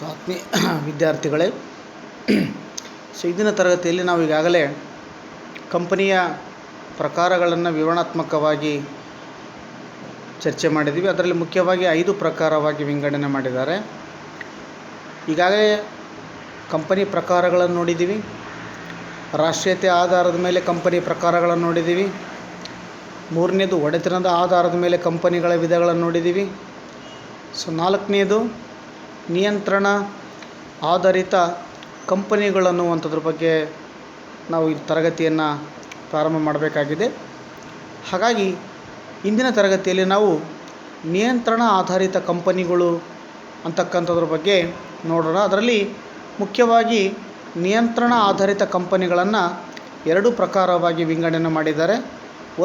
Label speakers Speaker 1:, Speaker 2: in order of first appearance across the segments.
Speaker 1: ಆತ್ಮೀಯ ವಿದ್ಯಾರ್ಥಿಗಳೇ, ಇಂದಿನ ತರಗತಿಯಲ್ಲಿ ನಾವು ಈಗಾಗಲೇ ಕಂಪನಿಯ ಪ್ರಕಾರಗಳನ್ನು ವಿವರಣಾತ್ಮಕವಾಗಿ ಚರ್ಚೆ ಮಾಡಿದ್ದೀವಿ. ಅದರಲ್ಲಿ ಮುಖ್ಯವಾಗಿ 5 ಪ್ರಕಾರವಾಗಿ ವಿಂಗಡಣೆ ಮಾಡಿದ್ದಾರೆ. ಈಗಾಗಲೇ ಕಂಪನಿ ಪ್ರಕಾರಗಳನ್ನು ನೋಡಿದ್ದೀವಿ. ರಾಷ್ಟ್ರೀಯತೆ ಆಧಾರದ ಮೇಲೆ ಕಂಪನಿ ಪ್ರಕಾರಗಳನ್ನು ನೋಡಿದ್ದೀವಿ. ಮೂರನೇದು ಒಡೆತನದ ಆಧಾರದ ಮೇಲೆ ಕಂಪನಿಗಳ ವಿಧಗಳನ್ನು ನೋಡಿದ್ದೀವಿ. ನಾಲ್ಕನೇದು ನಿಯಂತ್ರಣ ಆಧಾರಿತ ಕಂಪನಿಗಳನ್ನುವಂಥದ್ರ ಬಗ್ಗೆ ನಾವು ಈ ತರಗತಿಯನ್ನು ಪ್ರಾರಂಭ ಮಾಡಬೇಕಾಗಿದೆ. ಹಾಗಾಗಿ ಇಂದಿನ ತರಗತಿಯಲ್ಲಿ ನಾವು ನಿಯಂತ್ರಣ ಆಧಾರಿತ ಕಂಪನಿಗಳು ಅಂತಕ್ಕಂಥದ್ರ ಬಗ್ಗೆ ನೋಡೋಣ. ಅದರಲ್ಲಿ ಮುಖ್ಯವಾಗಿ ನಿಯಂತ್ರಣ ಆಧಾರಿತ ಕಂಪನಿಗಳನ್ನು 2 ಪ್ರಕಾರವಾಗಿ ವಿಂಗಡಣೆ ಮಾಡಿದ್ದಾರೆ.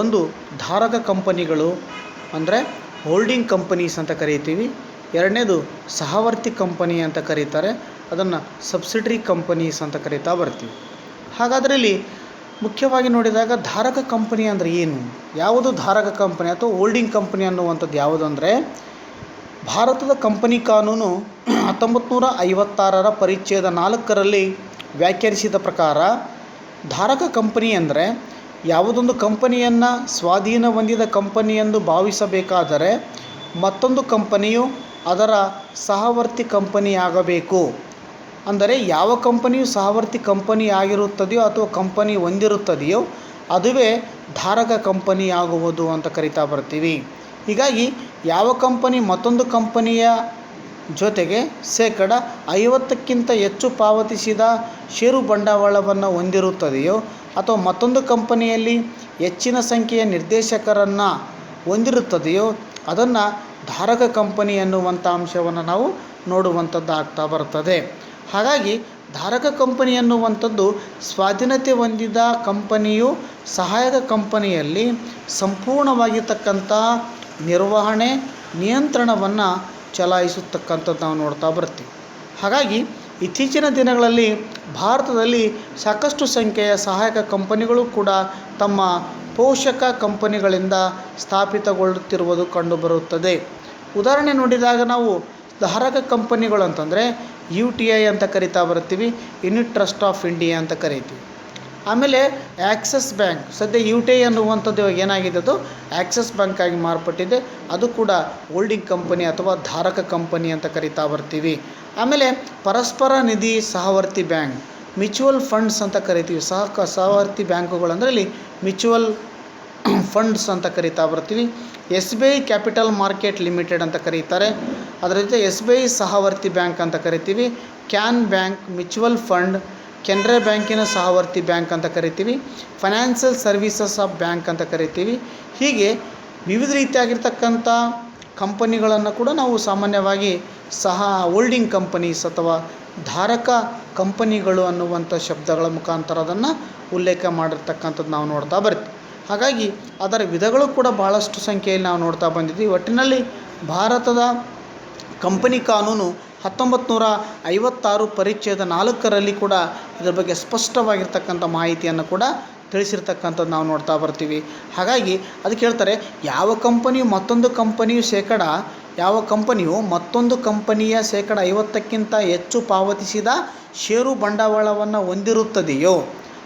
Speaker 1: ಒಂದು ಧಾರಕ ಕಂಪನಿಗಳು ಅಂದರೆ ಹೋಲ್ಡಿಂಗ್ ಕಂಪನೀಸ್ ಅಂತ ಕರೀತೀವಿ. ಎರಡನೇದು ಸಹವರ್ತಿ ಕಂಪನಿ ಅಂತ ಕರೀತಾರೆ, ಅದನ್ನು ಸಬ್ಸಿಡರಿ ಕಂಪನೀಸ್ ಅಂತ ಕರೀತಾ ಬರ್ತೀವಿ. ಹಾಗಾದರೆ ಇಲ್ಲಿ ಮುಖ್ಯವಾಗಿ ನೋಡಿದಾಗ ಧಾರಕ ಕಂಪನಿ ಅಂದರೆ ಏನು, ಯಾವುದು ಧಾರಕ ಕಂಪನಿ ಅಥವಾ ಹೋಲ್ಡಿಂಗ್ ಕಂಪನಿ ಅನ್ನುವಂಥದ್ದು ಯಾವುದು ಅಂದರೆ, ಭಾರತದ ಕಂಪನಿ ಕಾನೂನು 1956ರ ಪರಿಚ್ಛೇದ 4ರಲ್ಲಿ ವ್ಯಾಖ್ಯಾನಿಸಿದ ಪ್ರಕಾರ ಧಾರಕ ಕಂಪನಿ ಅಂದರೆ ಯಾವುದೊಂದು ಕಂಪನಿಯನ್ನು ಸ್ವಾಧೀನ ಹೊಂದಿದ ಕಂಪನಿ ಎಂದು ಭಾವಿಸಬೇಕಾದರೆ ಮತ್ತೊಂದು ಕಂಪನಿಯು ಅದರ ಸಹವರ್ತಿ ಕಂಪನಿಯಾಗಬೇಕು. ಅಂದರೆ ಯಾವ ಕಂಪನಿಯು ಸಹವರ್ತಿ ಕಂಪನಿ ಆಗಿರುತ್ತದೆಯೋ ಅಥವಾ ಕಂಪನಿ ಹೊಂದಿರುತ್ತದೆಯೋ ಅದುವೇ ಧಾರಕ ಕಂಪನಿ ಆಗುವುದು ಅಂತ ಕರಿತಾ ಬರ್ತೀವಿ. ಹೀಗಾಗಿ ಯಾವ ಕಂಪನಿ ಮತ್ತೊಂದು ಕಂಪನಿಯ ಜೊತೆಗೆ 50%ಕ್ಕಿಂತ ಹೆಚ್ಚು ಪಾವತಿಸಿದ ಷೇರು ಬಂಡವಾಳವನ್ನು ಹೊಂದಿರುತ್ತದೆಯೋ ಅಥವಾ ಮತ್ತೊಂದು ಕಂಪನಿಯಲ್ಲಿ ಹೆಚ್ಚಿನ ಸಂಖ್ಯೆಯ ನಿರ್ದೇಶಕರನ್ನು ಹೊಂದಿರುತ್ತದೆಯೋ ಅದನ್ನು ಧಾರಕ ಕಂಪನಿ ಎನ್ನುವಂಥ ಅಂಶವನ್ನು ನಾವು ನೋಡುವಂಥದ್ದು ಆಗ್ತಾ ಬರ್ತದೆ. ಹಾಗಾಗಿ ಧಾರಕ ಕಂಪನಿ ಎನ್ನುವಂಥದ್ದು ಸ್ವಾಧೀನತೆ ಹೊಂದಿದ ಕಂಪನಿಯು ಸಹಾಯಕ ಕಂಪನಿಯಲ್ಲಿ ಸಂಪೂರ್ಣವಾಗಿರ್ತಕ್ಕಂಥ ನಿರ್ವಹಣೆ ನಿಯಂತ್ರಣವನ್ನು ಚಲಾಯಿಸತಕ್ಕಂಥದ್ದು ನಾವು ನೋಡ್ತಾ ಬರ್ತೀವಿ. ಹಾಗಾಗಿ ಇತ್ತೀಚಿನ ದಿನಗಳಲ್ಲಿ ಭಾರತದಲ್ಲಿ ಸಾಕಷ್ಟು ಸಂಖ್ಯೆಯ ಸಹಾಯಕ ಕಂಪನಿಗಳು ಕೂಡ ತಮ್ಮ ಪೋಷಕ ಕಂಪನಿಗಳಿಂದ ಸ್ಥಾಪಿತಗೊಳ್ಳುತ್ತಿರುವುದು ಕಂಡುಬರುತ್ತದೆ. ಉದಾಹರಣೆ ನೋಡಿದಾಗ ನಾವು ಧಾರಕ ಕಂಪನಿಗಳು ಅಂತಂದರೆ UTI ಅಂತ ಕರಿತಾ ಬರ್ತೀವಿ, ಯೂನಿಟ್ ಟ್ರಸ್ಟ್ ಆಫ್ ಇಂಡಿಯಾ ಅಂತ ಕರಿತೀವಿ. ಆಮೇಲೆ ಆಕ್ಸಿಸ್ ಬ್ಯಾಂಕ್, ಸದ್ಯ UTI ಅನ್ನುವಂಥದ್ದು ಏನಾಗಿದೆ, ಅದು ಆಕ್ಸಿಸ್ ಬ್ಯಾಂಕ್ ಆಗಿ ಮಾರ್ಪಟ್ಟಿದೆ, ಅದು ಕೂಡ ಹೋಲ್ಡಿಂಗ್ ಕಂಪನಿ ಅಥವಾ ಧಾರಕ ಕಂಪನಿ ಅಂತ ಕರಿತಾ ಬರ್ತೀವಿ. ಆಮೇಲೆ ಪರಸ್ಪರ ನಿಧಿ ಸಹವರ್ತಿ ಬ್ಯಾಂಕ್, ಮ್ಯೂಚುವಲ್ ಫಂಡ್ಸ್ ಅಂತ ಕರಿತೀವಿ. ಸಹವರ್ತಿ ಬ್ಯಾಂಕುಗಳು ಅಂದರೆ ಇಲ್ಲಿ ಮ್ಯೂಚುವಲ್ ಫಂಡ್ಸ್ ಅಂತ ಕರಿತಾ ಬರ್ತೀವಿ. SBI ಕ್ಯಾಪಿಟಲ್ ಮಾರ್ಕೆಟ್ ಲಿಮಿಟೆಡ್ ಅಂತ ಕರೀತಾರೆ, ಅದರ ಜೊತೆ SBI ಸಹವರ್ತಿ ಬ್ಯಾಂಕ್ ಅಂತ ಕರಿತೀವಿ. Can bank mutual fund, Canara ಬ್ಯಾಂಕಿನ ಸಹವರ್ತಿ ಬ್ಯಾಂಕ್ ಅಂತ ಕರಿತೀವಿ. ಫೈನಾನ್ಷಿಯಲ್ ಸರ್ವೀಸಸ್ ಆಫ್ ಬ್ಯಾಂಕ್ ಅಂತ ಕರಿತೀವಿ. ಹೀಗೆ ವಿವಿಧ ರೀತಿಯಾಗಿರ್ತಕ್ಕಂಥ ಕಂಪನಿಗಳನ್ನು ಕೂಡ ನಾವು ಸಾಮಾನ್ಯವಾಗಿ ಹೋಲ್ಡಿಂಗ್ ಕಂಪನೀಸ್ ಅಥವಾ ಧಾರಕ ಕಂಪನಿಗಳು ಅನ್ನುವಂಥ ಶಬ್ದಗಳ ಮುಖಾಂತರ ಅದನ್ನು ಉಲ್ಲೇಖ ಮಾಡಿರ್ತಕ್ಕಂಥದ್ದು ನಾವು ನೋಡ್ತಾ ಬರ್ತೀವಿ. ಹಾಗಾಗಿ ಅದರ ವಿಧಗಳು ಕೂಡ ಭಾಳಷ್ಟು ಸಂಖ್ಯೆಯಲ್ಲಿ ನಾವು ನೋಡ್ತಾ ಬಂದಿದ್ದೀವಿ. ಒಟ್ಟಿನಲ್ಲಿ ಭಾರತದ ಕಂಪನಿ ಕಾನೂನು 1956 ಪರಿಚ್ಛೇದ 4ರಲ್ಲಿ ಕೂಡ ಇದರ ಬಗ್ಗೆ ಸ್ಪಷ್ಟವಾಗಿರ್ತಕ್ಕಂಥ ಮಾಹಿತಿಯನ್ನು ಕೂಡ ತಿಳಿಸಿರ್ತಕ್ಕಂಥದ್ದು ನಾವು ನೋಡ್ತಾ ಬರ್ತೀವಿ. ಹಾಗಾಗಿ ಅದಕ್ಕೆ ಹೇಳ್ತಾರೆ, ಯಾವ ಕಂಪನಿಯು ಮತ್ತೊಂದು ಕಂಪನಿಯ 50%ಕ್ಕಿಂತ ಹೆಚ್ಚು ಪಾವತಿಸಿದ ಷೇರು ಬಂಡವಾಳವನ್ನು ಹೊಂದಿರುತ್ತದೆಯೋ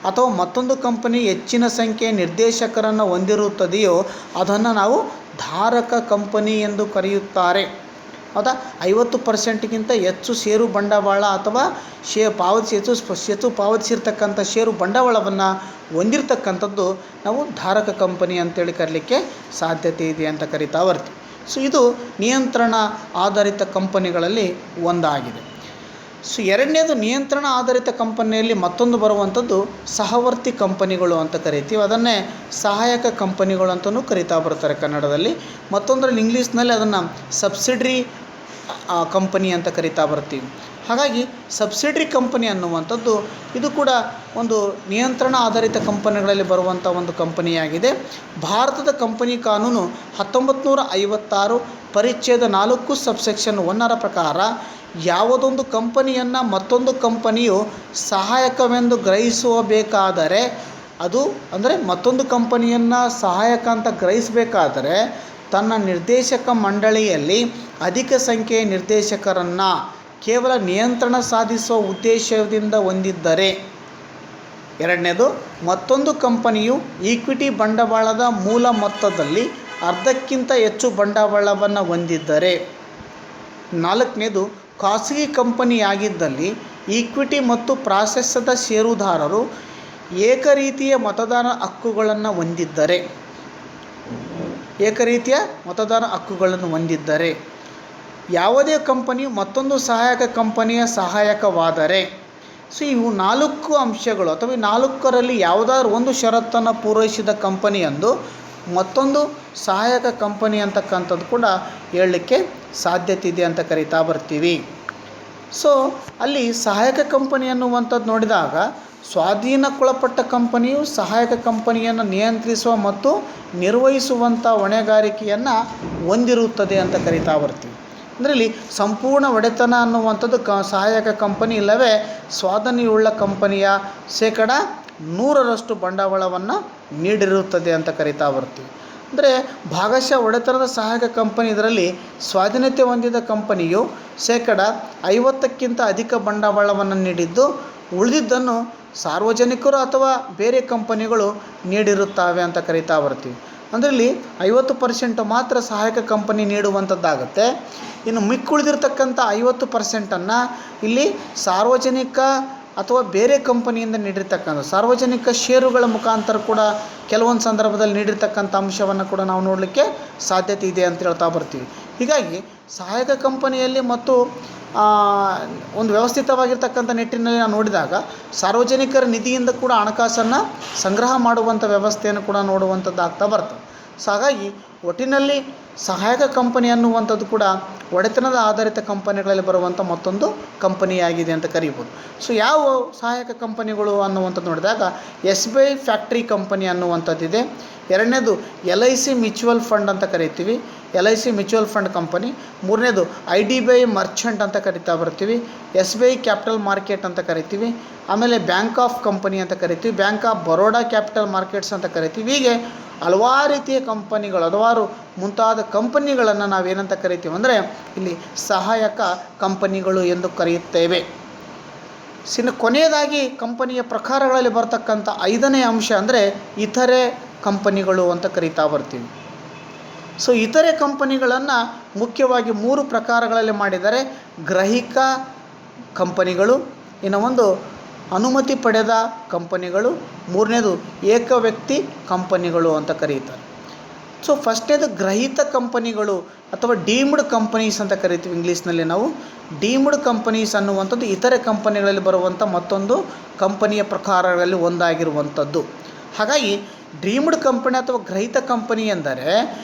Speaker 1: ಅಥವಾ ಮತ್ತೊಂದು ಕಂಪನಿ ಹೆಚ್ಚಿನ ಸಂಖ್ಯೆಯ ನಿರ್ದೇಶಕರನ್ನು ಹೊಂದಿರುತ್ತದೆಯೋ ಅದನ್ನು ನಾವು ಧಾರಕ ಕಂಪನಿ ಎಂದು ಕರೆಯುತ್ತಾರೆ. ಹೌದಾ, 50%ಕ್ಕಿಂತ ಹೆಚ್ಚು ಷೇರು ಬಂಡವಾಳ ಅಥವಾ ಹೆಚ್ಚು ಪಾವತಿಸಿರ್ತಕ್ಕಂಥ ಷೇರು ಬಂಡವಾಳವನ್ನು ಹೊಂದಿರತಕ್ಕಂಥದ್ದು ನಾವು ಧಾರಕ ಕಂಪನಿ ಅಂತೇಳಿ ಕರೀಲಿಕ್ಕೆ ಸಾಧ್ಯತೆ ಇದೆ ಅಂತ ಕರಿತಾ ಬರ್ತೀವಿ. ಇದು ನಿಯಂತ್ರಣ ಆಧಾರಿತ ಕಂಪನಿಗಳಲ್ಲಿ ಒಂದಾಗಿದೆ. ಎರಡನೇದು ನಿಯಂತ್ರಣ ಆಧಾರಿತ ಕಂಪನಿಯಲ್ಲಿ ಮತ್ತೊಂದು ಬರುವಂಥದ್ದು ಸಹವರ್ತಿ ಕಂಪನಿಗಳು ಅಂತ ಕರಿತೀವಿ. ಅದನ್ನೇ ಸಹಾಯಕ ಕಂಪನಿಗಳು ಅಂತಲೂ ಕರಿತಾ ಬರ್ತಾರೆ ಕನ್ನಡದಲ್ಲಿ. ಮತ್ತೊಂದರಲ್ಲಿ ಇಂಗ್ಲೀಷ್ನಲ್ಲಿ ಅದನ್ನು ಸಬ್ಸಿಡರಿ ಕಂಪನಿ ಅಂತ ಕರಿತಾ ಬರ್ತೀವಿ. ಹಾಗಾಗಿ ಸಬ್ಸಿಡರಿ ಕಂಪನಿ ಅನ್ನುವಂಥದ್ದು ಇದು ಕೂಡ ಒಂದು ನಿಯಂತ್ರಣ ಆಧಾರಿತ ಕಂಪನಿಗಳಲ್ಲಿ ಬರುವಂಥ ಒಂದು ಕಂಪನಿಯಾಗಿದೆ. ಭಾರತದ ಕಂಪನಿ ಕಾನೂನು 1956 ಪರಿಚ್ಛೇದ 4 ಸಬ್ಸೆಕ್ಷನ್ 1ರ ಪ್ರಕಾರ ಯಾವುದೊಂದು ಕಂಪನಿಯನ್ನು ಮತ್ತೊಂದು ಕಂಪನಿಯು ಸಹಾಯಕವೆಂದು ಗ್ರಹಿಸಬೇಕಾದರೆ ಅದು ಅಂದರೆ ಮತ್ತೊಂದು ಕಂಪನಿಯನ್ನು ಸಹಾಯಕ ಅಂತ ಗ್ರಹಿಸಬೇಕಾದರೆ ತನ್ನ ನಿರ್ದೇಶಕ ಮಂಡಳಿಯಲ್ಲಿ ಅಧಿಕ ಸಂಖ್ಯೆಯ ನಿರ್ದೇಶಕರನ್ನು ಕೇವಲ ನಿಯಂತ್ರಣ ಸಾಧಿಸುವ ಉದ್ದೇಶದಿಂದ ಹೊಂದಿದ್ದರೆ. ಎರಡನೇದು, ಮತ್ತೊಂದು ಕಂಪನಿಯು ಈಕ್ವಿಟಿ ಬಂಡವಾಳದ ಮೂಲ ಮೊತ್ತದಲ್ಲಿ ಅರ್ಧಕ್ಕಿಂತ ಹೆಚ್ಚು ಬಂಡವಾಳವನ್ನು ಹೊಂದಿದ್ದರೆ. ನಾಲ್ಕನೇದು, ಖಾಸಗಿ ಕಂಪನಿಯಾಗಿದ್ದಲ್ಲಿ ಈಕ್ವಿಟಿ ಮತ್ತು ಪ್ರಾಶಸ್ತ್ಯದ ಷೇರುದಾರರು ಏಕರೀತಿಯ ಮತದಾನ ಹಕ್ಕುಗಳನ್ನು ಹೊಂದಿದ್ದರೆ. ಏಕರೀತಿಯ ಮತದಾನ ಹಕ್ಕುಗಳನ್ನು ಹೊಂದಿದ್ದರೆ. ಯಾವುದೇ ಕಂಪನಿಯು ಮತ್ತೊಂದು ಸಹಾಯಕ ಕಂಪನಿಯ ಸಹಾಯಕವಾದರೆ. ಸೊ ಇವು 4 ಅಂಶಗಳು ಅಥವಾ ಈ 4ರಲ್ಲಿ ಯಾವುದಾದ್ರೂ ಒಂದು ಷರತ್ತನ್ನು ಪೂರೈಸಿದ ಕಂಪನಿಯೊಂದು ಮತ್ತೊಂದು ಸಹಾಯಕ ಕಂಪನಿ ಅಂತಕ್ಕಂಥದ್ದು ಕೂಡ ಹೇಳಲಿಕ್ಕೆ ಸಾಧ್ಯತೆ ಇದೆ ಅಂತ ಕರಿತಾ ಬರ್ತೀವಿ. ಸೊ ಅಲ್ಲಿ ಸಹಾಯಕ ಕಂಪನಿ ಅನ್ನುವಂಥದ್ದು ನೋಡಿದಾಗ ಸ್ವಾಧೀನಕ್ಕೊಳಪಟ್ಟ ಕಂಪನಿಯು ಸಹಾಯಕ ಕಂಪನಿಯನ್ನು ನಿಯಂತ್ರಿಸುವ ಮತ್ತು ನಿರ್ವಹಿಸುವಂಥ ಹೊಣೆಗಾರಿಕೆಯನ್ನು ಹೊಂದಿರುತ್ತದೆ ಅಂತ ಕರಿತಾ ಬರ್ತೀವಿ. ಅಂದರೆ ಇಲ್ಲಿ ಸಂಪೂರ್ಣ ಒಡೆತನ ಅನ್ನುವಂಥದ್ದು ಸಹಾಯಕ ಕಂಪನಿ ಇಲ್ಲವೇ ಸ್ವಾಧೀನವುಳ್ಳ ಕಂಪನಿಯ 100% ಬಂಡವಾಳವನ್ನು ನೀಡಿರುತ್ತದೆ ಅಂತ ಕರಿತಾ ಬರ್ತೀವಿ. ಅಂದರೆ ಭಾಗಶಃ ಒಡೆತನದ ಸಹಾಯಕ ಕಂಪನಿ, ಇದರಲ್ಲಿ ಸ್ವಾಧೀನತೆ ಹೊಂದಿದ ಕಂಪನಿಯು 50%ಕ್ಕಿಂತ ಅಧಿಕ ಬಂಡವಾಳವನ್ನು ನೀಡಿದ್ದು ಉಳಿದಿದ್ದನ್ನು ಸಾರ್ವಜನಿಕರು ಅಥವಾ ಬೇರೆ ಕಂಪನಿಗಳು ನೀಡಿರುತ್ತವೆ ಅಂತ ಕರಿತಾ ಬರ್ತೀವಿ. ಅಂದರೆ ಇಲ್ಲಿ 50% ಮಾತ್ರ ಸಹಾಯಕ ಕಂಪನಿ ನೀಡುವಂಥದ್ದಾಗುತ್ತೆ. ಇನ್ನು ಮಿಕ್ಕುಳಿದಿರ್ತಕ್ಕಂಥ 50%ನ್ನು ಇಲ್ಲಿ ಸಾರ್ವಜನಿಕ ಅಥವಾ ಬೇರೆ ಕಂಪನಿಯಿಂದ ನೀಡಿರ್ತಕ್ಕಂಥ ಸಾರ್ವಜನಿಕ ಷೇರುಗಳ ಮುಖಾಂತರ ಕೂಡ ಕೆಲವೊಂದು ಸಂದರ್ಭದಲ್ಲಿ ನೀಡಿರ್ತಕ್ಕಂಥ ಅಂಶವನ್ನು ಕೂಡ ನಾವು ನೋಡಲಿಕ್ಕೆ ಸಾಧ್ಯತೆ ಇದೆ ಅಂತ ಹೇಳ್ತಾ ಬರ್ತೀವಿ. ಹೀಗಾಗಿ ಸಹಾಯಕ ಕಂಪನಿಯಲ್ಲಿ ಮತ್ತು ಒಂದು ವ್ಯವಸ್ಥಿತವಾಗಿರ್ತಕ್ಕಂಥ ನಿಟ್ಟಿನಲ್ಲಿ ನಾವು ನೋಡಿದಾಗ ಸಾರ್ವಜನಿಕರ ನಿಧಿಯಿಂದ ಕೂಡ ಹಣಕಾಸನ್ನು ಸಂಗ್ರಹ ಮಾಡುವಂಥ ವ್ಯವಸ್ಥೆಯನ್ನು ಕೂಡ ನೋಡುವಂಥದ್ದಾಗ್ತಾ ಬರ್ತದೆ. ಸೊ ಹಾಗಾಗಿ ಒಟ್ಟಿನಲ್ಲಿ ಸಹಾಯಕ ಕಂಪನಿ ಅನ್ನುವಂಥದ್ದು ಕೂಡ ಒಡೆತನದ ಆಧಾರಿತ ಕಂಪನಿಗಳಲ್ಲಿ ಬರುವಂಥ ಮತ್ತೊಂದು ಕಂಪನಿಯಾಗಿದೆ ಅಂತ ಕರಿಬೋದು. ಸೊ ಯಾವ ಸಹಾಯಕ ಕಂಪನಿಗಳು ಅನ್ನುವಂಥದ್ದು ನೋಡಿದಾಗ SBI ಫ್ಯಾಕ್ಟ್ರಿ ಕಂಪನಿ ಅನ್ನುವಂಥದ್ದಿದೆ. ಎರಡನೇದು LIC ಮ್ಯೂಚುವಲ್ ಫಂಡ್ ಅಂತ ಕರಿತೀವಿ, LIC ಮ್ಯೂಚುವಲ್ ಫಂಡ್ ಕಂಪನಿ. ಮೂರನೇದು IDBI ಮರ್ಚೆಂಟ್ ಅಂತ ಕರಿತಾ ಬರ್ತೀವಿ, SBI ಕ್ಯಾಪಿಟಲ್ ಮಾರ್ಕೆಟ್ ಅಂತ ಕರಿತೀವಿ. ಆಮೇಲೆ ಬ್ಯಾಂಕ್ ಆಫ್ ಕಂಪನಿ ಅಂತ ಕರಿತೀವಿ, bank of Baroda capital markets ಅಂತ ಕರಿತೀವಿ. ಹೀಗೆ ಹಲವಾರು ರೀತಿಯ ಕಂಪನಿಗಳು, ಹಲವಾರು ಮುಂತಾದ ಕಂಪನಿಗಳನ್ನು ನಾವೇನಂತ ಕರಿತೀವಿ ಅಂದರೆ ಇಲ್ಲಿ ಸಹಾಯಕ ಕಂಪನಿಗಳು ಎಂದು ಕರೆಯುತ್ತೇವೆ. ಕೊನೆಯದಾಗಿ ಕಂಪನಿಯ ಪ್ರಕಾರಗಳಲ್ಲಿ ಬರ್ತಕ್ಕಂಥ 5ನೇ ಅಂಶ ಅಂದರೆ ಇತರೆ ಕಂಪನಿಗಳು ಅಂತ ಕರಿತಾ ಬರ್ತೀವಿ. ಸೊ ಇತರೆ ಕಂಪನಿಗಳನ್ನು ಮುಖ್ಯವಾಗಿ 3 ಪ್ರಕಾರಗಳಲ್ಲಿ ಮಾಡಿದ್ದಾರೆ. ಗ್ರಾಹಕ ಕಂಪನಿಗಳು, ಇನ್ನು ಒಂದು ಅನುಮತಿ ಪಡೆದ ಕಂಪನಿಗಳು, ಮೂರನೇದು ಏಕವ್ಯಕ್ತಿ ಕಂಪನಿಗಳು ಅಂತ ಕರೀತಾರೆ. ಸೊ ಫಸ್ಟ್ನೇದು ಗ್ರಹೀತ ಕಂಪನಿಗಳು ಅಥವಾ ಡೀಮ್ಡ್ ಕಂಪನೀಸ್ ಅಂತ ಕರಿತೀವಿ ಇಂಗ್ಲೀಷ್ನಲ್ಲಿ ನಾವು. ಡೀಮ್ಡ್ ಕಂಪನೀಸ್ ಅನ್ನುವಂಥದ್ದು ಇತರೆ ಕಂಪನಿಗಳಲ್ಲಿ ಬರುವಂಥ ಮತ್ತೊಂದು ಕಂಪನಿಯ ಪ್ರಕಾರಗಳಲ್ಲಿ ಒಂದಾಗಿರುವಂಥದ್ದು. ಹಾಗಾಗಿ ಡೀಮ್ಡ್ ಕಂಪನಿ ಅಥವಾ ಗ್ರಹೀತ ಕಂಪನಿ ಎಂದರೆ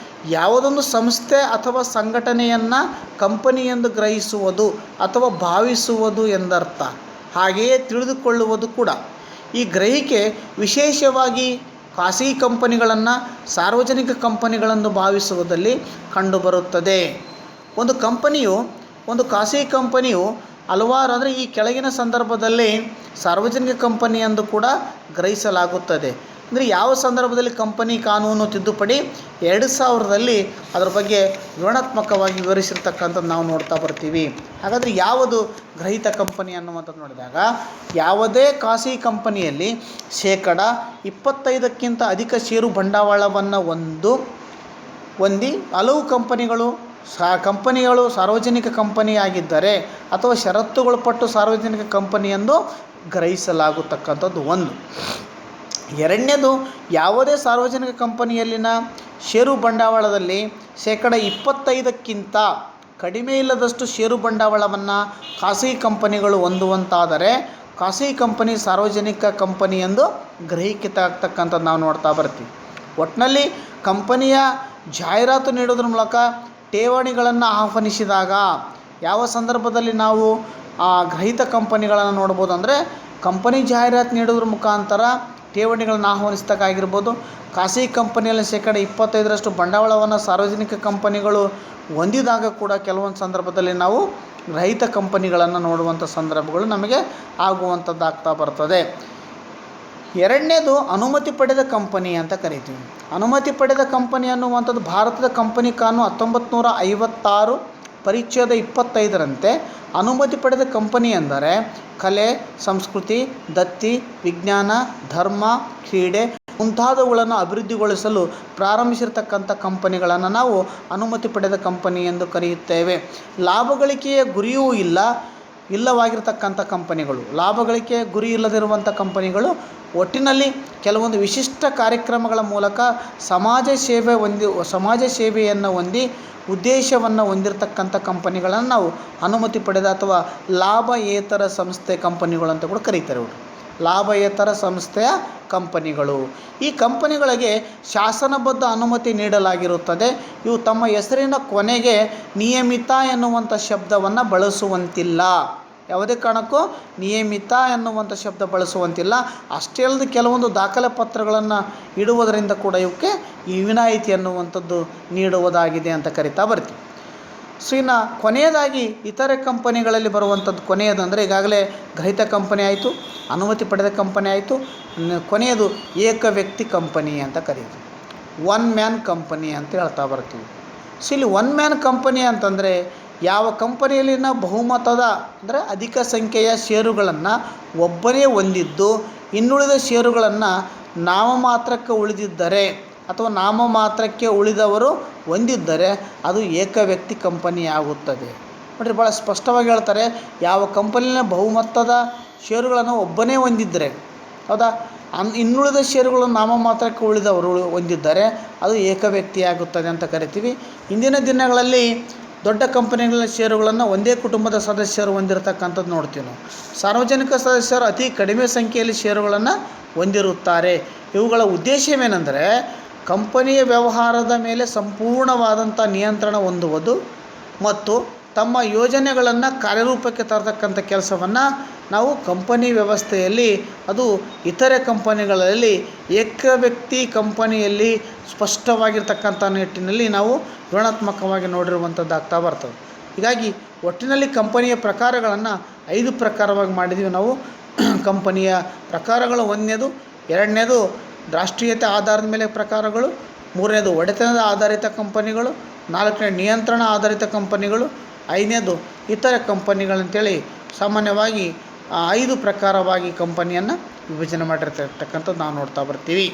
Speaker 1: ಯಾವುದೊಂದು ಸಂಸ್ಥೆ ಅಥವಾ ಸಂಘಟನೆಯನ್ನು ಕಂಪನಿ ಎಂದು ಗ್ರಹಿಸುವುದು ಅಥವಾ ಭಾವಿಸುವುದು ಎಂದರ್ಥ. ಹಾಗೆಯೇ ತಿಳಿದುಕೊಳ್ಳುವುದು ಕೂಡ. ಈ ಗ್ರಹಿಕೆ ವಿಶೇಷವಾಗಿ ಖಾಸಗಿ ಕಂಪನಿಗಳನ್ನು ಸಾರ್ವಜನಿಕ ಕಂಪನಿಗಳನ್ನು ಭಾವಿಸುವುದಲ್ಲಿ ಕಂಡುಬರುತ್ತದೆ. ಒಂದು ಖಾಸಗಿ ಕಂಪನಿಯು ಹಲವಾರು ಅಂದರೆ ಈ ಕೆಳಗಿನ ಸಂದರ್ಭದಲ್ಲಿ ಸಾರ್ವಜನಿಕ ಕಂಪನಿ ಎಂದು ಕೂಡ ಗ್ರಹಿಸಲಾಗುತ್ತದೆ. ಅಂದರೆ ಯಾವ ಸಂದರ್ಭದಲ್ಲಿ ಕಂಪನಿ ಕಾನೂನು ತಿದ್ದುಪಡಿ 2000ರಲ್ಲಿ ಅದರ ಬಗ್ಗೆ ವಿವರಣಾತ್ಮಕವಾಗಿ ವಿವರಿಸಿರ್ತಕ್ಕಂಥದ್ದು ನಾವು ನೋಡ್ತಾ ಬರ್ತೀವಿ. ಹಾಗಾದರೆ ಯಾವುದು ಗ್ರಹೀತ ಕಂಪನಿ ಅನ್ನುವಂಥದ್ದು ನೋಡಿದಾಗ ಯಾವುದೇ ಖಾಸಗಿ ಕಂಪನಿಯಲ್ಲಿ 25%ಕ್ಕಿಂತ ಅಧಿಕ ಷೇರು ಬಂಡವಾಳವನ್ನು ಹೊಂದಿ ಹಲವು ಕಂಪನಿಗಳು ಸಾರ್ವಜನಿಕ ಕಂಪನಿಯಾಗಿದ್ದರೆ ಅಥವಾ ಷರತ್ತುಗೊಳಪಟ್ಟು ಸಾರ್ವಜನಿಕ ಕಂಪನಿಯೆಂದು ಗ್ರಹಿಸಲಾಗತಕ್ಕಂಥದ್ದು ಒಂದು. ಎರಡನೇದು, ಯಾವುದೇ ಸಾರ್ವಜನಿಕ ಕಂಪನಿಯಲ್ಲಿನ ಷೇರು ಬಂಡವಾಳದಲ್ಲಿ 25%ಕ್ಕಿಂತ ಕಡಿಮೆ ಇಲ್ಲದಷ್ಟು ಷೇರು ಬಂಡವಾಳವನ್ನು ಖಾಸಗಿ ಕಂಪನಿಗಳು ಹೊಂದುವಂತಾದರೆ ಖಾಸಗಿ ಕಂಪನಿ ಸಾರ್ವಜನಿಕ ಕಂಪನಿ ಎಂದು ಗ್ರಹಿಕೆ ಆಗ್ತಕ್ಕಂಥದ್ದು ನಾವು ನೋಡ್ತಾ ಬರ್ತೀವಿ. ಒಟ್ಟಿನಲ್ಲಿ ಕಂಪನಿಯ ಜಾಹೀರಾತು ನೀಡೋದ್ರ ಮೂಲಕ ಠೇವಣಿಗಳನ್ನು ಆಹ್ವಾನಿಸಿದಾಗ ಯಾವ ಸಂದರ್ಭದಲ್ಲಿ ನಾವು ಗ್ರಹೀತ ಕಂಪನಿಗಳನ್ನು ನೋಡ್ಬೋದು ಅಂದರೆ ಕಂಪನಿ ಜಾಹೀರಾತು ನೀಡೋದ್ರ ಮುಖಾಂತರ ಠೇವಣಿಗಳನ್ನು ಆಹ್ವಾನಿಸಿದಾಗಿರ್ಬೋದು. ಖಾಸಗಿ ಕಂಪನಿಯಲ್ಲಿ 25% ಬಂಡವಾಳವನ್ನು ಸಾರ್ವಜನಿಕ ಕಂಪನಿಗಳು ಹೊಂದಿದಾಗ ಕೂಡ ಕೆಲವೊಂದು ಸಂದರ್ಭದಲ್ಲಿ ನಾವು ರಹಿತ ಕಂಪನಿಗಳನ್ನು ನೋಡುವಂಥ ಸಂದರ್ಭಗಳು ನಮಗೆ ಆಗುವಂಥದ್ದಾಗ್ತಾ ಬರ್ತದೆ. ಎರಡನೇದು, ಅನುಮತಿ ಪಡೆದ ಕಂಪನಿ ಅಂತ ಕರಿತೀವಿ. ಅನುಮತಿ ಪಡೆದ ಕಂಪನಿ ಅನ್ನುವಂಥದ್ದು ಭಾರತದ ಕಂಪನಿ ಕಾನೂನು 1956 ಪರಿಚ್ಛೇದ 25ರಂತೆ ಅನುಮತಿ ಪಡೆದ ಕಂಪನಿ ಎಂದರೆ ಕಲೆ, ಸಂಸ್ಕೃತಿ, ದತ್ತಿ, ವಿಜ್ಞಾನ, ಧರ್ಮ, ಕ್ರೀಡೆ ಮುಂತಾದವುಗಳನ್ನು ಅಭಿವೃದ್ಧಿಗೊಳಿಸಲು ಪ್ರಾರಂಭಿಸಿರ್ತಕ್ಕಂಥ ಕಂಪನಿಗಳನ್ನು ನಾವು ಅನುಮತಿ ಪಡೆದ ಕಂಪನಿ ಎಂದು ಕರೆಯುತ್ತೇವೆ. ಲಾಭ ಗಳಿಕೆಯ ಗುರಿಯೂ ಇಲ್ಲವಾಗಿರ್ತಕ್ಕಂಥ ಕಂಪನಿಗಳು, ಲಾಭ ಗಳಿಕೆಯ ಗುರಿ ಇಲ್ಲದಿರುವಂಥ ಕಂಪನಿಗಳು ಒಟ್ಟಿನಲ್ಲಿ ಕೆಲವೊಂದು ವಿಶಿಷ್ಟ ಕಾರ್ಯಕ್ರಮಗಳ ಮೂಲಕ ಸಮಾಜ ಸೇವೆಯನ್ನು ಹೊಂದಿ ಉದ್ದೇಶವನ್ನು ಹೊಂದಿರತಕ್ಕಂಥ ಕಂಪನಿಗಳನ್ನು ನಾವು ಅನುಮತಿ ಪಡೆದ ಅಥವಾ ಲಾಭಯೇತರ ಸಂಸ್ಥೆ ಕಂಪನಿಗಳು ಅಂತ ಕೂಡ ಕರೀತಾರೆ. ಲಾಭಯೇತರ ಸಂಸ್ಥೆಯ ಕಂಪನಿಗಳು. ಈ ಕಂಪನಿಗಳಿಗೆ ಶಾಸನಬದ್ಧ ಅನುಮತಿ ನೀಡಲಾಗಿರುತ್ತದೆ. ಇವು ತಮ್ಮ ಹೆಸರಿನ ಕೊನೆಗೆ ನಿಯಮಿತ ಎನ್ನುವಂಥ ಶಬ್ದವನ್ನು ಬಳಸುವಂತಿಲ್ಲ. ಯಾವುದೇ ಕಾರಣಕ್ಕೂ ನಿಯಮಿತ ಎನ್ನುವಂಥ ಶಬ್ದ ಬಳಸುವಂತಿಲ್ಲ. ಅಷ್ಟೇ ಅಲ್ಲದೆ ಕೆಲವೊಂದು ದಾಖಲೆ ಪತ್ರಗಳನ್ನು ಇಡುವುದರಿಂದ ಕೂಡ ಇವಕ್ಕೆ ಈ ವಿನಾಯಿತಿ ಅನ್ನುವಂಥದ್ದು ನೀಡುವುದಾಗಿದೆ ಅಂತ ಕರಿತಾ ಬರ್ತೀವಿ. ಸೊ ಇನ್ನು ಕೊನೆಯದಾಗಿ ಇತರೆ ಕಂಪನಿಗಳಲ್ಲಿ ಬರುವಂಥದ್ದು ಕೊನೆಯದಂದರೆ ಈಗಾಗಲೇ ಗ್ರಹಿತ ಕಂಪನಿ ಆಯಿತು, ಅನುಮತಿ ಪಡೆದ ಕಂಪನಿ ಆಯಿತು, ಕೊನೆಯದು ಏಕ ವ್ಯಕ್ತಿ ಕಂಪನಿ ಅಂತ ಕರೀತೀವಿ. ಒನ್ ಮ್ಯಾನ್ ಕಂಪನಿ ಅಂತ ಹೇಳ್ತಾ ಬರ್ತೀವಿ. ಸೊ ಇಲ್ಲಿ ಒನ್ ಮ್ಯಾನ್ ಕಂಪನಿ ಅಂತಂದರೆ ಯಾವ ಕಂಪನಿಯಲ್ಲಿನ ಬಹುಮತದ ಅಂದರೆ ಅಧಿಕ ಸಂಖ್ಯೆಯ ಷೇರುಗಳನ್ನು ಒಬ್ಬನೇ ಹೊಂದಿದ್ದು ಇನ್ನುಳಿದ ಷೇರುಗಳನ್ನು ನಾಮಮಾತ್ರಕ್ಕೆ ಉಳಿದಿದ್ದರೆ ಅಥವಾ ನಾಮಮಾತ್ರಕ್ಕೆ ಉಳಿದವರು ಹೊಂದಿದ್ದರೆ ಅದು ಏಕ ವ್ಯಕ್ತಿ ಕಂಪನಿ ಆಗುತ್ತದೆ. ನೋಡಿರಿ, ಭಾಳ ಸ್ಪಷ್ಟವಾಗಿ ಹೇಳ್ತಾರೆ. ಯಾವ ಕಂಪನಿಯ ಬಹುಮತದ ಷೇರುಗಳನ್ನು ಒಬ್ಬನೇ ಹೊಂದಿದ್ದರೆ, ಹೌದಾ, ಇನ್ನುಳಿದ ಷೇರುಗಳನ್ನು ನಾಮಮಾತ್ರಕ್ಕೆ ಉಳಿದವರು ಹೊಂದಿದ್ದರೆ ಅದು ಏಕ ವ್ಯಕ್ತಿ ಆಗುತ್ತದೆ ಅಂತ ಕರಿತೀವಿ. ಇಂದಿನ ದಿನಗಳಲ್ಲಿ ದೊಡ್ಡ ಕಂಪನಿಗಳ ಷೇರುಗಳನ್ನು ಒಂದೇ ಕುಟುಂಬದ ಸದಸ್ಯರು ಹೊಂದಿರತಕ್ಕಂಥದ್ದು ನೋಡ್ತೀವಿ ನಾವು. ಸಾರ್ವಜನಿಕ ಸದಸ್ಯರು ಅತಿ ಕಡಿಮೆ ಸಂಖ್ಯೆಯಲ್ಲಿ ಷೇರುಗಳನ್ನು ಹೊಂದಿರುತ್ತಾರೆ. ಇವುಗಳ ಉದ್ದೇಶವೇನೆಂದರೆ ಕಂಪನಿಯ ವ್ಯವಹಾರದ ಮೇಲೆ ಸಂಪೂರ್ಣವಾದಂಥ ನಿಯಂತ್ರಣ ಹೊಂದುವುದು ಮತ್ತು ತಮ್ಮ ಯೋಜನೆಗಳನ್ನು ಕಾರ್ಯರೂಪಕ್ಕೆ ತರತಕ್ಕಂಥ ಕೆಲಸವನ್ನು ನಾವು ಕಂಪನಿ ವ್ಯವಸ್ಥೆಯಲ್ಲಿ, ಅದು ಇತರೆ ಕಂಪನಿಗಳಲ್ಲಿ ಏಕ ವ್ಯಕ್ತಿ ಕಂಪನಿಯಲ್ಲಿ ಸ್ಪಷ್ಟವಾಗಿರ್ತಕ್ಕಂಥ ನಿಟ್ಟಿನಲ್ಲಿ ನಾವು ಋಣಾತ್ಮಕವಾಗಿ ನೋಡಿರುವಂಥದ್ದು ಆಗ್ತಾ ಬರ್ತದೆ. ಹೀಗಾಗಿ ಒಟ್ಟಿನಲ್ಲಿ ಕಂಪನಿಯ ಪ್ರಕಾರಗಳನ್ನು 5 ಪ್ರಕಾರವಾಗಿ ಮಾಡಿದ್ದೀವಿ ನಾವು. ಕಂಪನಿಯ ಪ್ರಕಾರಗಳು: 1ನೇದು, 2ನೇದು ರಾಷ್ಟ್ರೀಯತೆ ಆಧಾರದ ಮೇಲೆ ಪ್ರಕಾರಗಳು, 3ನೇದು ಒಡೆತನದ ಆಧಾರಿತ ಕಂಪನಿಗಳು, 4ನೇ ನಿಯಂತ್ರಣ ಆಧಾರಿತ ಕಂಪನಿಗಳು, 5ನೇದು ಇತರೆ ಕಂಪನಿಗಳಂತೇಳಿ ಸಾಮಾನ್ಯವಾಗಿ 5 ಪ್ರಕಾರವಾಗಿ ಕಂಪನಿಯನ್ನು ವಿಭಜನೆ ಮಾಡಿರ್ತಕ್ಕಂಥದ್ದು ನಾವು ನೋಡ್ತಾ ಬರ್ತೀವಿ.